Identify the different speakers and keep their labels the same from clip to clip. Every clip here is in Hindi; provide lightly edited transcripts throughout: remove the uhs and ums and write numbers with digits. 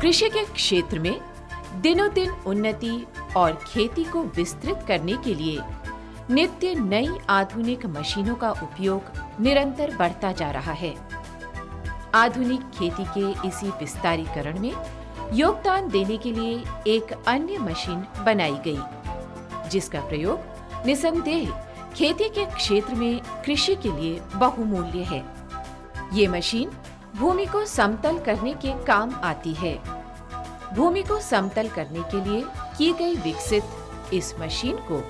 Speaker 1: कृषि के क्षेत्र में दिनों दिन उन्नति और खेती को विस्तृत करने के लिए नित्य नई आधुनिक मशीनों का उपयोग निरंतर बढ़ता जा रहा है। आधुनिक खेती के इसी विस्तारीकरण में योगदान देने के लिए एक अन्य मशीन बनाई गई, जिसका प्रयोग निसंदेह खेती के क्षेत्र में कृषि के लिए बहुमूल्य है। ये मशीन भूमि को समतल करने के काम आती है। भूमि को समतल करने के लिए की गई विकसित इस मशीन को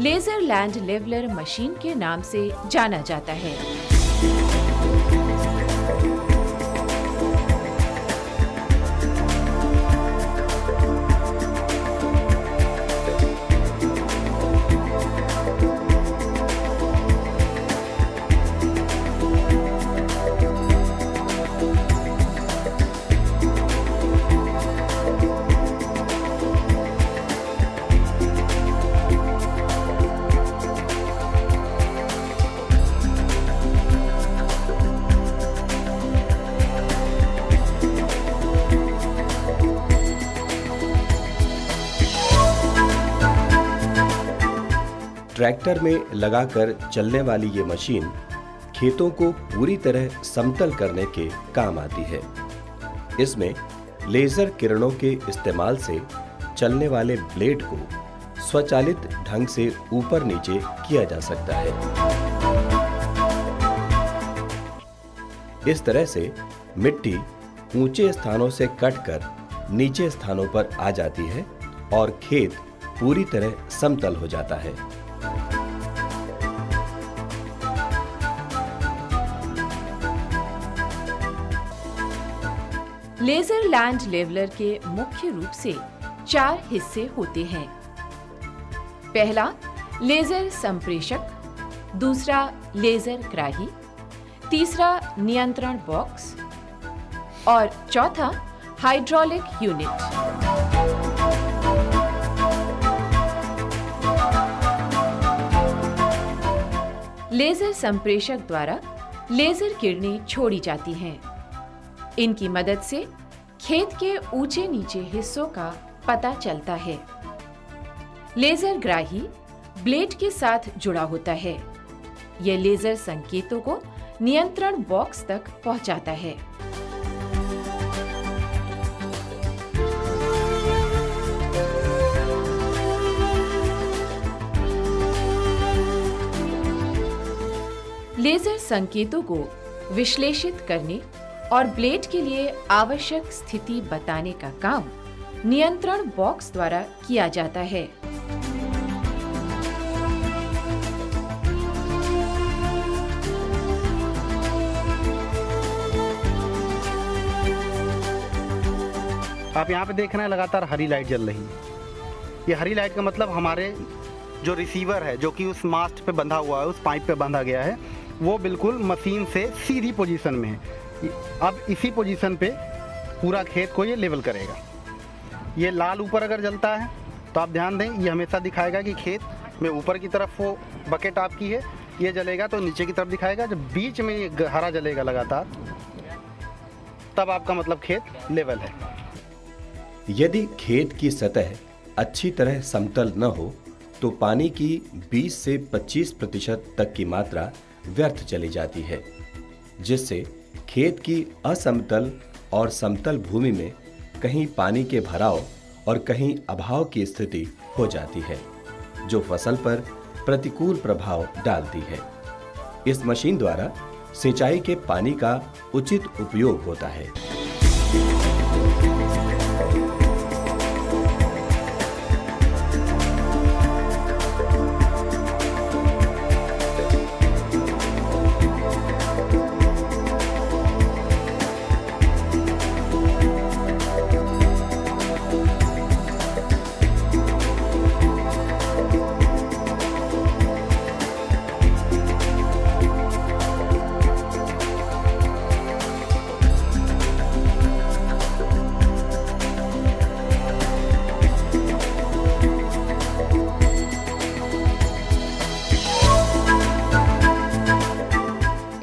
Speaker 1: लेजर लैंड लेवलर मशीन के नाम से जाना जाता है।
Speaker 2: ट्रैक्टर में लगाकर चलने वाली ये मशीन खेतों को पूरी तरह समतल करने के काम आती है। इसमें लेजर किरणों के इस्तेमाल से चलने वाले ब्लेड को स्वचालित ढंग से ऊपर नीचे किया जा सकता है। इस तरह से मिट्टी ऊंचे स्थानों से कटकर नीचे स्थानों पर आ जाती है और खेत पूरी तरह समतल हो जाता है।
Speaker 1: लेजर लैंड लेवलर के मुख्य रूप से 4 हिस्से होते हैं। पहला लेजर संप्रेषक, दूसरा लेजर ग्राही, तीसरा नियंत्रण बॉक्स और चौथा हाइड्रोलिक यूनिट। लेजर संप्रेषक द्वारा लेजर किरणें छोड़ी जाती हैं। इनकी मदद से खेत के ऊंचे नीचे हिस्सों का पता चलता है। लेजर ग्राही ब्लेड के साथ जुड़ा होता है। यह लेजर संकेतों को नियंत्रण बॉक्स तक पहुंचाता है। लेजर संकेतों को विश्लेषित करने और ब्लेड के लिए आवश्यक स्थिति बताने का काम नियंत्रण बॉक्स द्वारा किया जाता है।
Speaker 3: आप यहाँ पे देख रहे हैं लगातार हरी लाइट जल रही है। ये हरी लाइट का मतलब हमारे जो रिसीवर है, जो कि उस मास्ट पे बंधा हुआ है, उस पाइप पे बंधा गया है, वो बिल्कुल मशीन से सीधी पोजीशन में है। अब इसी पोजीशन पे पूरा खेत को ये लेवल करेगा। ये लाल ऊपर अगर जलता है तो आप ध्यान दें, ये हमेशा दिखाएगा कि खेत में ऊपर की तरफ वो बकेट आपकी है, ये जलेगा तो नीचे की तरफ दिखाएगा। जब बीच में ये हरा जलेगा लगातार, तब आपका मतलब खेत लेवल है।
Speaker 2: यदि खेत की सतह अच्छी तरह समतल न हो तो पानी की 20 से 25% तक की मात्रा व्यर्थ चली जाती है, जिससे खेत की असमतल और समतल भूमि में कहीं पानी के भराव और कहीं अभाव की स्थिति हो जाती है, जो फसल पर प्रतिकूल प्रभाव डालती है। इस मशीन द्वारा सिंचाई के पानी का उचित उपयोग होता है।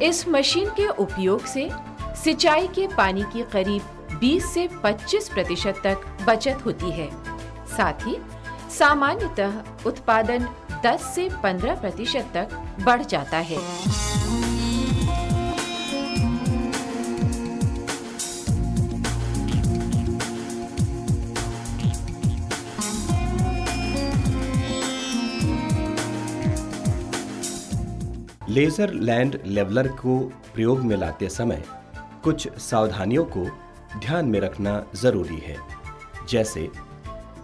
Speaker 2: इस मशीन के उपयोग से सिंचाई के पानी की करीब
Speaker 1: 20 से 25% तक बचत होती है। साथ ही सामान्यतः उत्पादन 10 से 15% तक बढ़ जाता है।
Speaker 2: लेजर लैंड लेवलर को प्रयोग में लाते समय कुछ सावधानियों को ध्यान में रखना जरूरी है। जैसे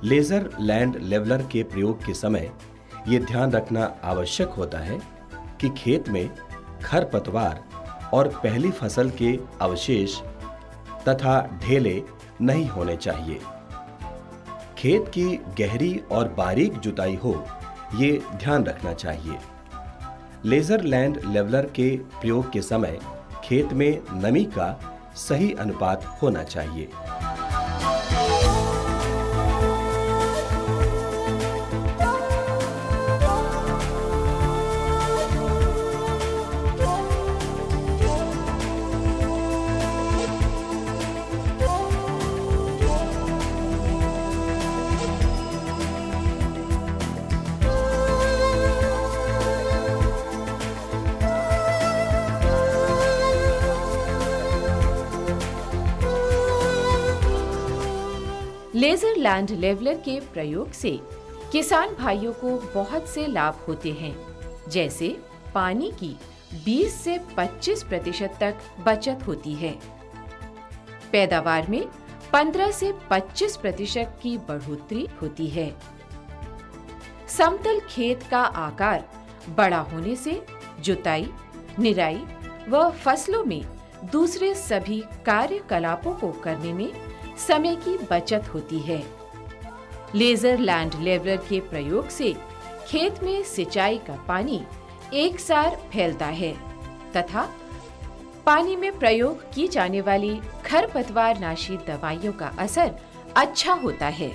Speaker 2: लेजर लैंड लेवलर के प्रयोग के समय ये ध्यान रखना आवश्यक होता है कि खेत में खरपतवार और पहली फसल के अवशेष तथा ढेले नहीं होने चाहिए। खेत की गहरी और बारीक जुताई हो, ये ध्यान रखना चाहिए। लेजर लैंड लेवलर के प्रयोग के समय खेत में नमी का सही अनुपात होना चाहिए।
Speaker 1: लेजर लैंड लेवलर के प्रयोग से किसान भाइयों को बहुत से लाभ होते हैं, जैसे पानी की 20 से 25% तक बचत होती है, पैदावार में 15 से 25% की बढ़ोतरी होती है, समतल खेत का आकार बड़ा होने से जुताई, निराई व फसलों में दूसरे सभी कार्यकलापों को करने में समय की बचत होती है। लेजर लैंड लेवलर के प्रयोग से खेत में सिंचाई का पानी एक सार फैलता है तथा पानी में प्रयोग की जाने वाली खरपतवार नाशी दवाइयों का असर अच्छा होता है।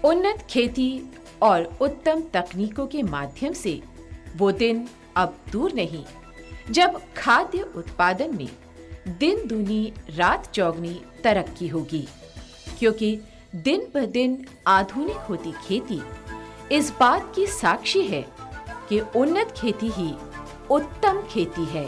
Speaker 1: उन्नत खेती और उत्तम तकनीकों के माध्यम से वो दिन अब दूर नहीं जब खाद्य उत्पादन में दिन दूनी रात चौगनी तरक्की होगी, क्योंकि दिन ब दिन आधुनिक होती खेती इस बात की साक्षी है कि उन्नत खेती ही उत्तम खेती है।